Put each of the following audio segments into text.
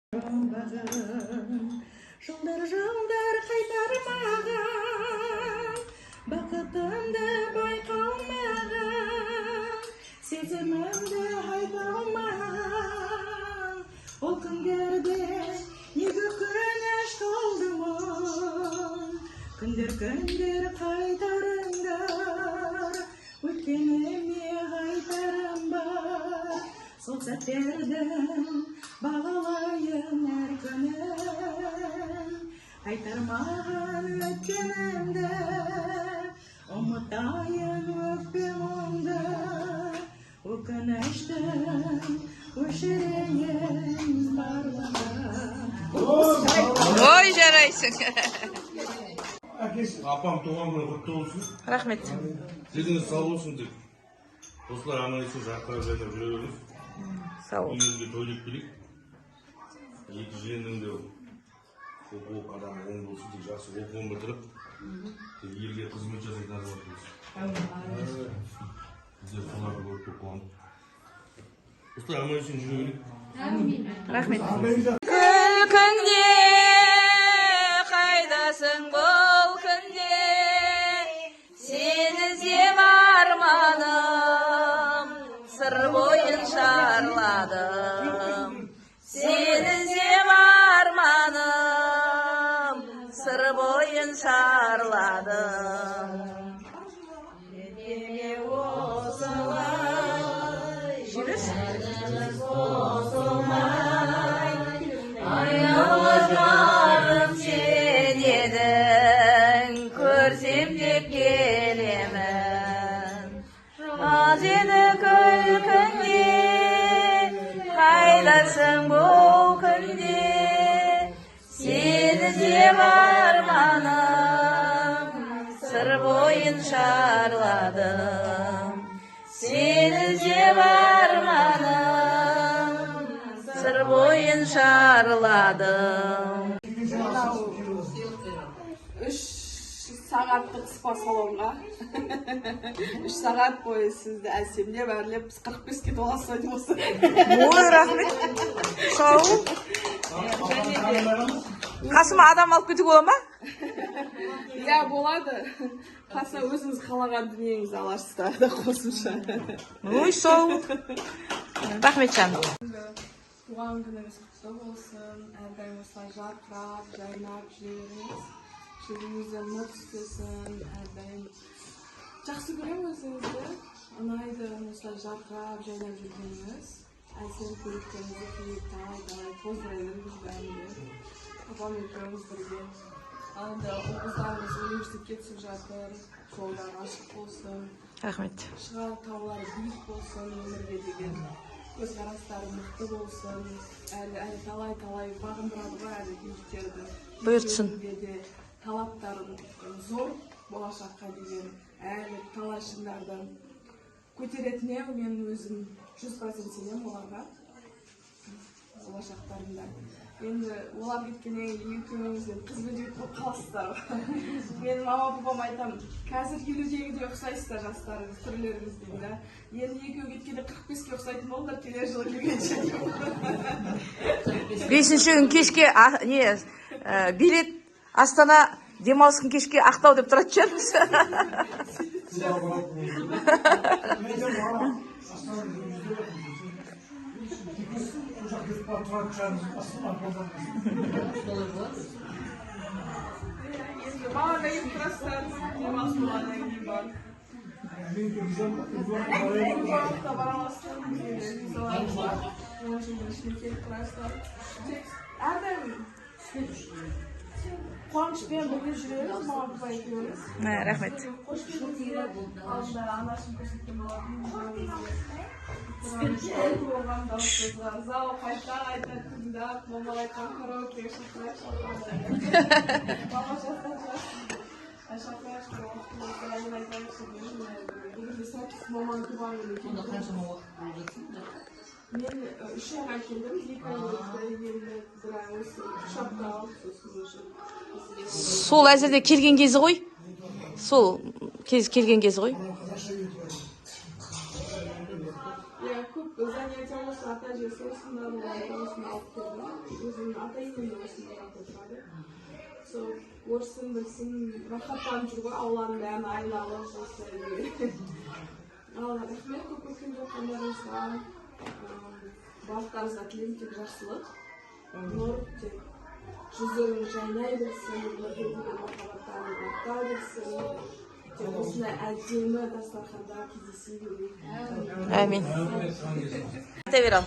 Жылдар қайтармаған, бақытымды байқалмаған, сезімімді айта алмаған, ол күндерде неге өкініш қалдым, күндер қайтарыңдар, өткеніме қайтарым бар, сол сәттердің бағалайын әр күнін, қайтармаған өткенімді, ұмытайын өкпемімді, өкініштің өшірейін барлығын. Ой, жарайсың. Апам туған күні құтты болсын. Рахмет. Дегіңіз сау болсын деп. Осылар аман есен жарқырап жайнап жүре беріңіз. Сау. Үйіңізге тойлап келейік. Екі жиенің де оқу адам оң болсын деп жақсы оқуын бітіріп, елге қызмет жасайтын азамат болсын. Біздер соларды көріп қуанып. Осылар аман есен жүре берейік. Рахмет. Күлкіңде қайдасың бұл күнде, сені іздеп арманым, сыр бойын шарладым. Сені іздеп арманым, сыр бойын шарладым. Деме осылай, аяуларым сен едің, көрсем деп келемін. Аз еді күлкіңде, қайдасың бұл күнде, сені іздеп арманым, сыр бойын шарладым. Сені іздеп арманым, сыр бойын шарладым. 3 сағаттық спа салонға 3 сағат бойы сізді әсемдеп әрлеп 45-ке толасыз айтып осы. Ой, рахмет. Сау. Қасыма адам алып кетуге бола ма? Иә, болады. Қасына өзіңіз қалаған дүниеңізді аларсыздар да қосымша. Ой, сау. Рахмет жаным. Туған күніңіз құтты болсын. Әрдайым осылай жарқырап, жайнап жүріңіз. Жүрегіңізде нұр түспесін. Әрдайым жақсы көремін өзіңізді. Ұнайды осылай жарқырап, жайнап жүргеніңіз. Әсем көліктеріңізді келіп талай поздыра беріңіз бәрінде. Папам екеуміз бірге. Алда ұлдарымыз университетке түсіп жатыр. Жолдар ашық болсын. Рахмет. Шығар таулары биік болсын, өмірге деген көзқарастары мықты болсын. Әлі талай бағындырады ғой әлі биіктерді. Бұйыртсын. Талаптарын зор болашаққа деген әлі талай шыңдардан көтеретініне мен өзім 100% сенемін оларға. Болашақтарында. Енді олар кеткеннен екеуіңізден қыз бен жігіт болып қаласыздар. Менің мама-папам айтам, қазір 50-дегі ұқсайсыздар жастарыңыз, түрлеріңіз дейді. Енді екеу кеткенде 45-ке ұқсайтын болыңдар, келер жылы келгенше. 5-ші күн кешке билет Астана демалыс күн кешке Ақтау деп тұратын шығармыз. Мама дайып тұрастар, демалыс болғаннан кейін бар. Уақытта барамастан, визаларымыз бар. Оның үшін ішіне келіп тұрастар. Әрдайым қуанышпен бірге жүреміз, мама екеуміз. Рахмет. Қош келдіңіздер. Алдында анашым көрсеткен болатын. Зал қайта тыңдап, мама айтқан караокеге шақырайық. Мама шақырайық. Әйел айтайықшы. Бүгінде сәтсіз маманың туған күні екен. Сонда қаншама уақыт болып жатсың да? Мен 3 айға келдім, 2 ай өтті, енді 1 ай осы 3 апта алып, сосын уже. Сол әзірде келген кезі ғой? Сол келген кезі ғой? Иә, көп занятия болсын, ата-әжесі осында болған, осында алып келдім. Өзімнің ата-енем де осында тұрады. Сол орсын, білсін, рахаттанып жүр ғой, ауланың бәрін айналып, осылай. Ал рахмет көп үлкен жатқандарыңызға, барлықтарыңызға тілеймін тек жақсылық. Нұр тек жүздеріңіз жайнай берсін, бірге деген махаббаттарың арта берсін. Тек осындай әдемі дастарханда кездесе берейік. Әмин. Айта бер ал.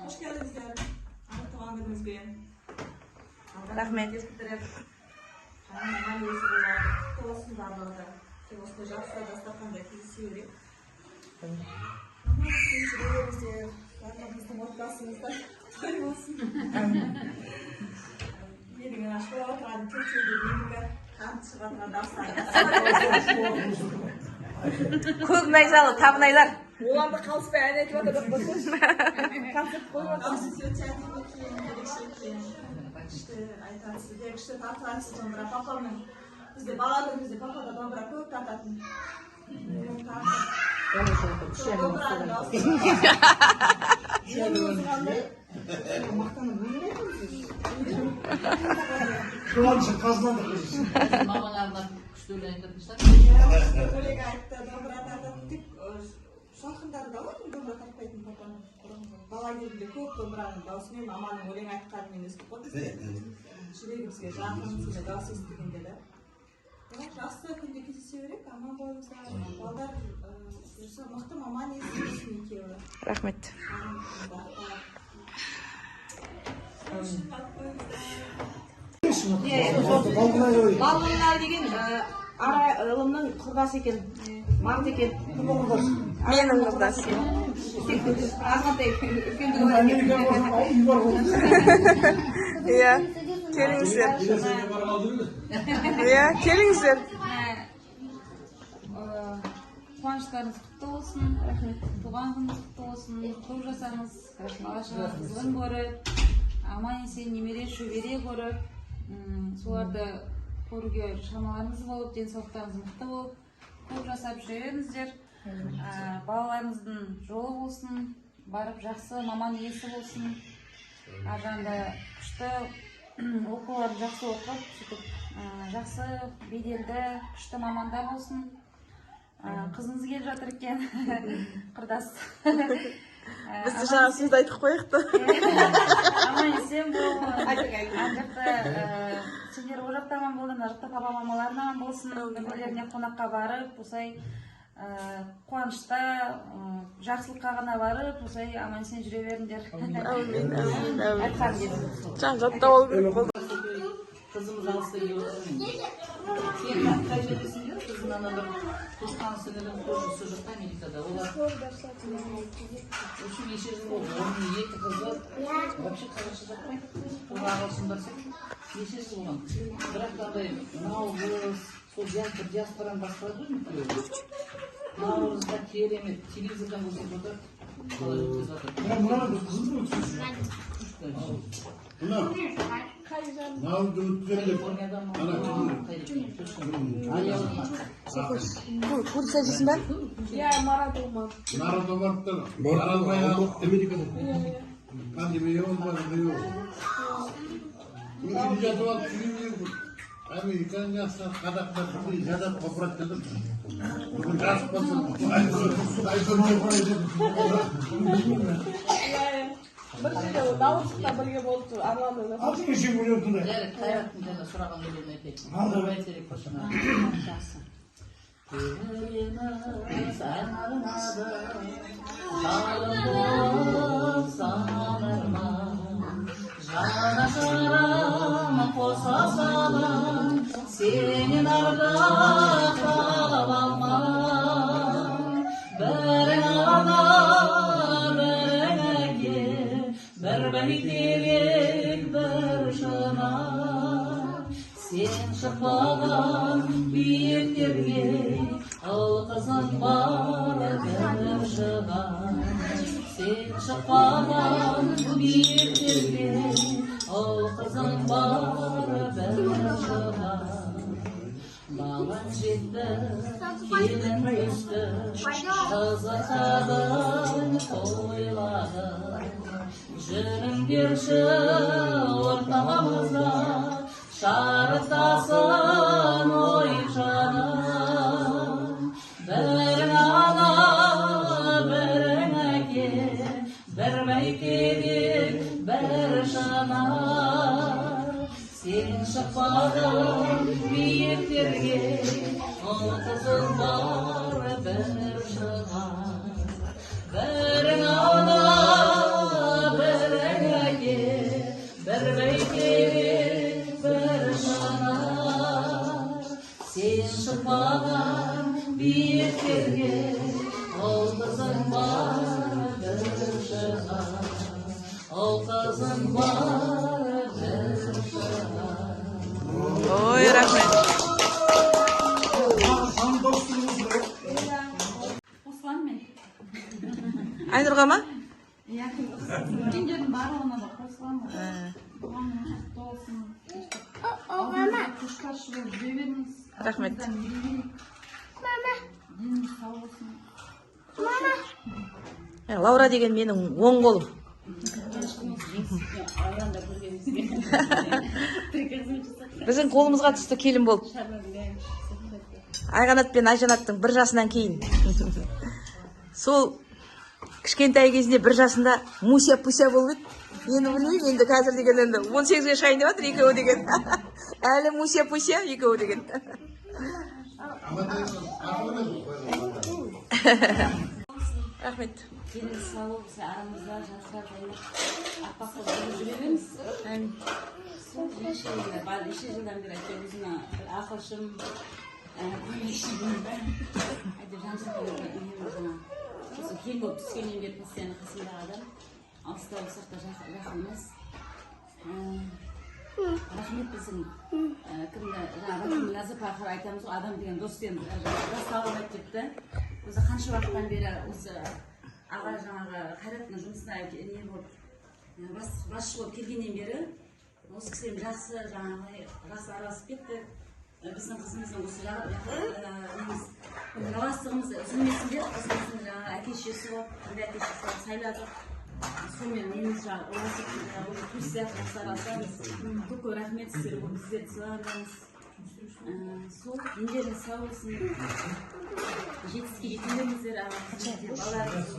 Hoş geldinizler. Tuğan gününüzbен. Рахмет. Маман есі болады. Толасын барлығы. Осындай жақсы дастарханда кездесе берейік. Маман сіздің жүрегіңізде, барлығымыздың отбасымызда той болсын. Менің ашқыла отырған көпшілігі менігі қан шығып отырған дауыстар. Көк найзалы табынайлар. Оларды қалыспай ән айтып отыр деп қойсаңшы. Концерт қойып отыр. Дауысыз өте әдемі екен, ерекше екен. Күшті айтасыз, күшті тартасыз домбыра. Папамның бізде бала күнімізде папа да домбыра көп тартатын. Домбыраның Мамаң арнап күшті өлең айтатын шығар. Өлең айтты, домбыра тартатын. Тек салқындары да ғой, домбыра тартпайтын папаның. Бала кезінде көп домбыраның даусымен маманың өлең айтқанымен естіп қойдық. Жүрегімізге жақын, сізді дауыс естігенде де. Жақсы күнде кездесе берейік, аман болыңыздар. Балдар мықты маман естігесін екеуі. Рахмет. Балғындар деген ара ылымның құрдасы екен, март екен. Менің құрдас. Азғантай үлкендігі Иә, келіңіздер. Иә, келіңіздер. Қуаныштарыңыз құтты болсын, рахмет. Туған күніңіз құтты болсын, көп жасаңыз, бала-шаға қызығын көріп, аман есен немере шөбере көріп, соларды көруге шамаларыңыз болып, денсаулықтарыңыз мықты болып, көп жасап жүре беріңіздер. Балаларыңыздың жолы болсын, барып жақсы маман иесі болсын. Аржағында күшті оқуларды жақсы оқып, жақсы беделді, күшті мамандар болсын. Қызыңыз келіп жатыр екен, құрдас. Бізді жаңа сөзді айтып қойықты. Аман есен бол. Сендер о жақта аман болдың, ар жақта папа мамаларың аман болсын. Бірлеріне қонаққа барып, осай қуанышта, жақсылыққа ғана барып, осай аман есен жүре беріңдер. Айтқан дедім. Жан жатта болу керек болды. Қызымыз алыста келіп отырмын. Сен қай жердесің бе? Біздің ана бір туысқан сіңілім көршісі жоқ Америкада. Олар осы неше жыл болды. Оның екі қызы вообще қазақша жатпайды. Ол ағылшындар сияқты. Неше жыл болған. Бірақ андай наурыз, сол диаспораның басқалары ғой екеуі. Наурызда керемет телевизордан көрсетіп отыр. Қалай өткізіп жатыр. Navruz'da ötüyorlar. Kurt sayısın ben? Ya Marat olmaz. Narada vardı. Arabaya Amerika'da. Hadi bir yol var, bir yol. İlginç olan tüyü yok. Amerika'nın yaşlar kadaklar bir yadat koprak dedim. Bugün gaz basın. Ayson Bir жерде дауысқа бірге болып тұр, арманмен. Altı kişi vuruyordu. Жарық, қайраттың жаңа сұраған өлеңін айтайын. Бәйтерек қошана. Өміріміз арнады, жалын санарма, жанашырым қоса салым, сенен ардақ қалап алма. Бірің ана, бірің әке, бір бәйтерек, бір шана. Сен шықпаған биіктерге, алқызың бар бір шығар. Сен шықпаған биіктерге, алқызың бар бір шығар. Bağlan жетті, келін өсті, қызы қадын тойлады. Жүріңдерші ортамызда, шарықтасын ой жаным. Бірің ана, бірің әке, бір бәйтерек, бір жанар. Сен шықпадың биіктерге, ұлтызың бар бір шығар. Бірің ана, бірің әке, бір бәйтерек, бір жанар. Сен шықпаған биіктерге, ұлтызың бар бір шығар. Ұлтызың бар бір шығар. Ой, рахмет. Қосыламын мен. Айнұрға ма? Иә, үлкендердің барлығына да қосыламын. Туған күніңіз құтты болсын. Алдыңызға қошқар шығып жүре беріңіз. Рахмет. Деніңіз сау болсын. Лаура деген менің оң қолым. Біздің қолымызға түсті келін болып. Айғанат пен Айжанаттың бір жасынан кейін. Сол кішкентай кезінде бір жасында муся-пуся болып еді. Енді білмеймін, енді қазір деген енді 18-ге шайын деп жатыр екеуі деген. Әлі муся-пуся екеуі деген. Рахмет. Деніңіз сау болсын, арамызда жастар жайлы аппақ болып жүре беріңіз. Сол неше жылдан бері әйтеуір өзіме бір ақылшым, көмекшім әйтеуір жан-жаққа осы кең болып түскеннен бері постоянно қасымдағы адам. Алыста болсақ та жақынымыз. Рахмет біздің кімді жаңағы Ләзіп ақыр айтамыз ғой, адам деген дос деген расталып айтып кетті. Өзі қанша уақыттан бері осы аға жаңағы Қайраттың жұмысына не болып басшы болып келгеннен бері осы кісілермен жақсы жаңағы жақсы араласып кеттік. Біздің қызымыздың осы жалғастығымыз үзілмесіндер, қызымыздың жаңағы әке-шешесі болып, әке-шесі сайладық. Сонымен неміз ұласып туыс сияқты жақсы араласамыз. Көп рахмет сіздерге, біздерді сыйлағандарыңыз. Сол дендеріңіз сау болсын. Жетістікке жетулеріңіздер, балаларыңыз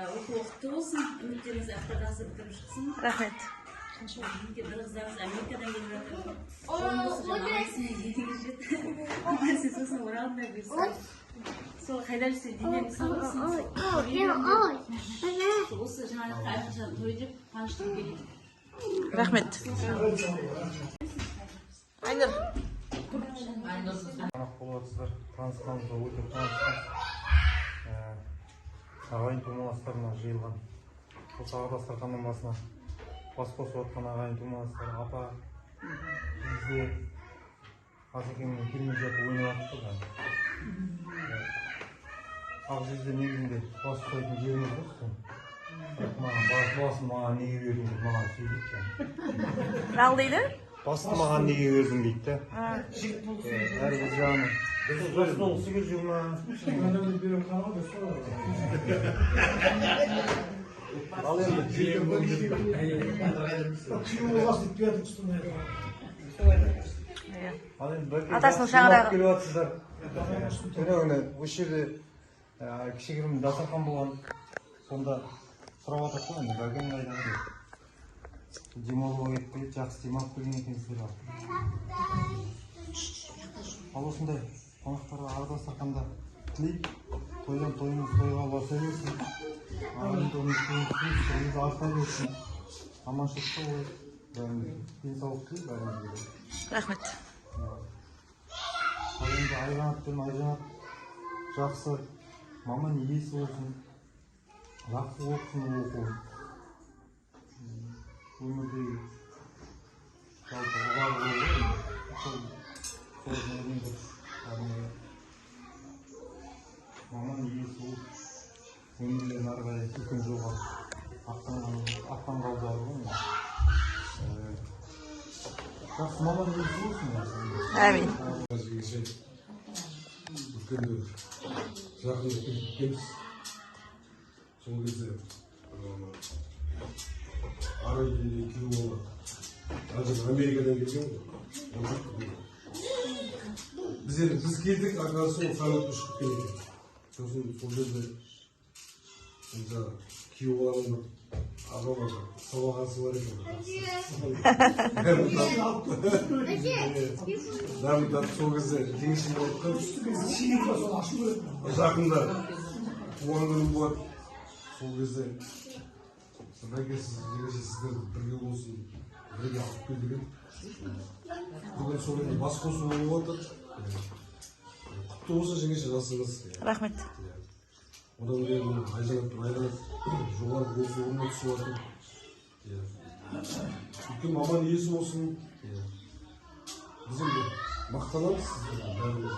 оқу құтты болсын. Үміттеріңіз жақсы бітіріп шықсын. Рахмет. Bir kızlarımız Amerika'dan geliyor. Olması Amasya'ya gidecek. Amasya sosuna uğralım da bir sürü. Sonra Haydar dinlerini salırsınız. Olsa жаңағы айтқан тойдып қуаныштым келеді. Рахмет. Айнұр. Қонақ боласыздар. Танысқанымызға өте қуаныштымыз. Ағайын тумаластарына жиылған. Осы аға дастарханның басына бас қосып отқан ағайын тумаластар, апа, бізде Асекеңнің келмей жатып ойнап жатты. Ақ жүзде негізінде бас қоятын жеріміз болсын. Маған басын маған неге бердің деп маған сөйлейді. Нал дейді? Басын маған неге бердің дейді. Әрбір жағының жас болғысы келіп жүр ма? Ал енді атасының шаңырағы келіп жатсыздар. Өне осы жерде кішігірім дастархан болған. Сонда сұрап жатыр ғой, бәлкім қайдағы деп. Демалуға кетпей, жақсы демалып келген екенсіздер. Ал осындай қонақтарға аға дастарханда тілейік. Тойдан тойыңыз тойға баса берсін. Ағайын тойыңыз арта берсін. Аманшылықта болып, денсаулық тілейік бәрімізге. Рахмет. Ал енді Айжанат пен Айжанат жақсы маман иесі болсын, жақсы оқысын оқу. Өмірдегі жалпы ұғар болу, сол жөнінен бір маман иесі болып, өмірлерін ары қарай үлкен жолға аттанғандар ғой. Жақсы маман иесі болсын. Әмин. жеңеше өткенде жақында кеткенбіз. Сол кезде арай дегенде күйеу бала қазір Америкадан келген ғой. Біз келдік, оказывается, ол самолетпен ұшып кеткен екен. Сосын сол жерде күйеу баланың ағалары сабағасы бар екен. Дамытады, сол кезде жеңешем жақында туған күнім болады. Сол кезде бәке жеңеше сіздер бірге болсын, бірге алып кел деген. Бүгін сол кезде бас қосу болып жатыр. Құтты болсын жеңеше, жасыңыз. Рахмет. Одан кейін айжанат жоғары оқу орнына түсіп жатыр. Үлкен маман иесі болсын. Біз енді мақтанамыз бәріміз.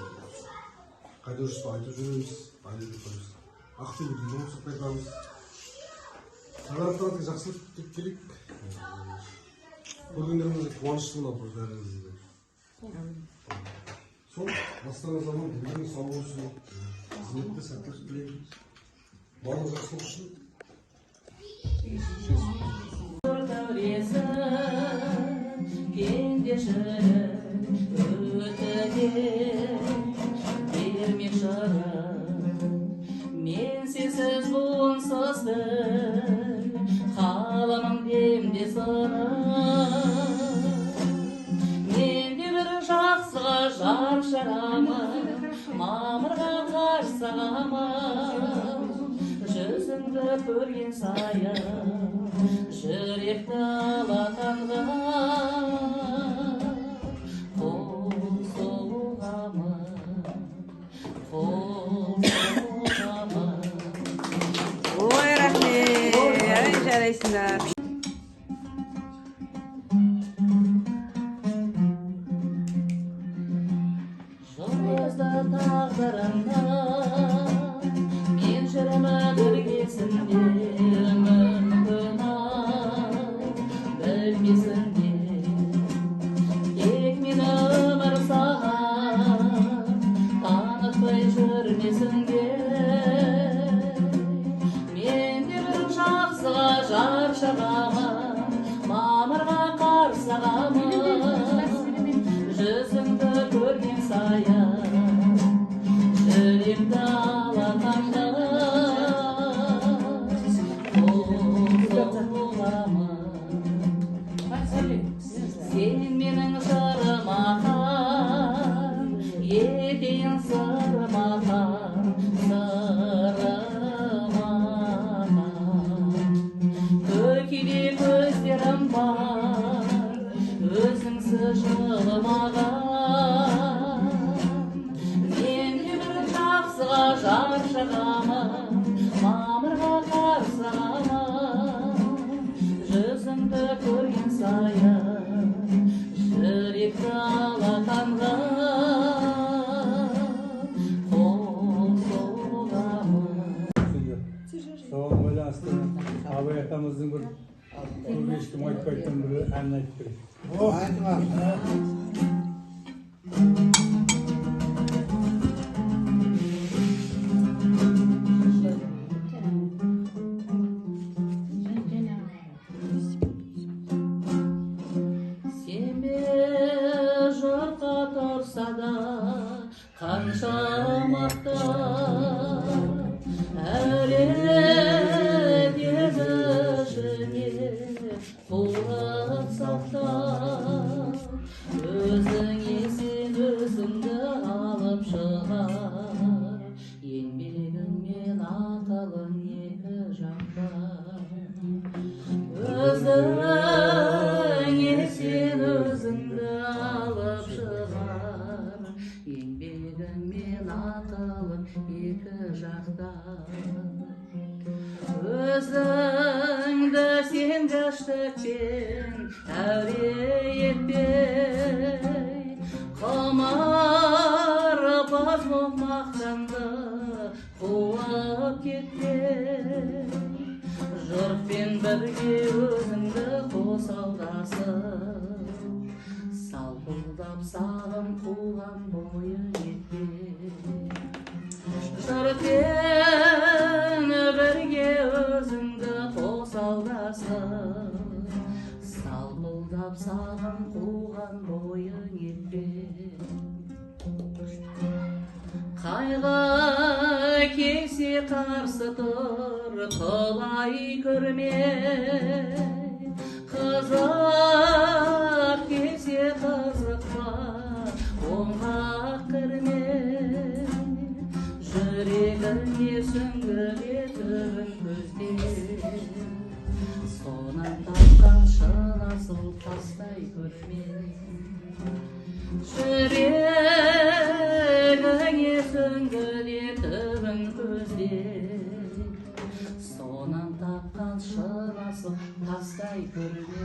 Қайда жүрсе айтып жүреміз. Ақтөбеде жұмыс істеп қайтамыз. Сағаттан жақсылық күтіп келейік. Көргендеріңізге қуаныштымын бәріңізге. Сол бастаған заман бүгін сау болсын. Қызметте сәттілік тілеймін. Барлық жақсылық үшін. Мен сенсіз буынсызды қаламын демде сыны. Мен де бір жақсыға жар шағамын, мамырға қар сағамын. Жүзіңді көрген сайын жүректі алатанған. Қол соғамын, қол соғамын. Ой, рахмет. Ай, жарайсыңдар. Жұлдызды тағдырымнан мен жүрмін біргесінде, мүмкін білмесін де. Тек мен өмір саған танытпай жүрмесін де. Мен де бір жақсыға жар шағамын, мамырға қар сағамын. Жүзіңді көрген сайын жүректі алатанған. Сен менің жырымақан, етейін сырмақан, сырымақан. Көкейде көздерім бар, өзіңсіз жылымаған. Мен де бір жақсыға жар шағамын, мамырға қар сағамын. Жүзіңді көрген сайын жүректі алатанған. Қол соғамын. Соған байланысты абай атамыздың бір көп ешкім айтпайтын бір әнін айтып берейін. Сенбе жұртқа тұрса да қанша мақтан, әрет еді ішіне қуырып сақтан. Өзің есен өзіңді алып шығар, еңбегіңмен аталың екі жақтан. Өзің есен өзіңді алып шығар, еңбегіңмен аталың екі жақтан. Өзіңді сен дәштікпен әуре етпей, құмар баз боп мақтанды қуып кетпей. Жұртпен бірге өзіңді қос алдасып, салпылдап сағым туған бойың етпен жұртпен бірге өзіңді қоса алдасың салпылдап саған туған бойың етпен қайғы келсе қарсы тұр қалай көрме қызық келсе қызықпа оңға кірме жүрегіңе сүңгілетіп көзден сонан тапқан шын асыл тастай көрме жүрегіңе сүңгілетіп көзден сонан тапқан шын асыл тастай көрме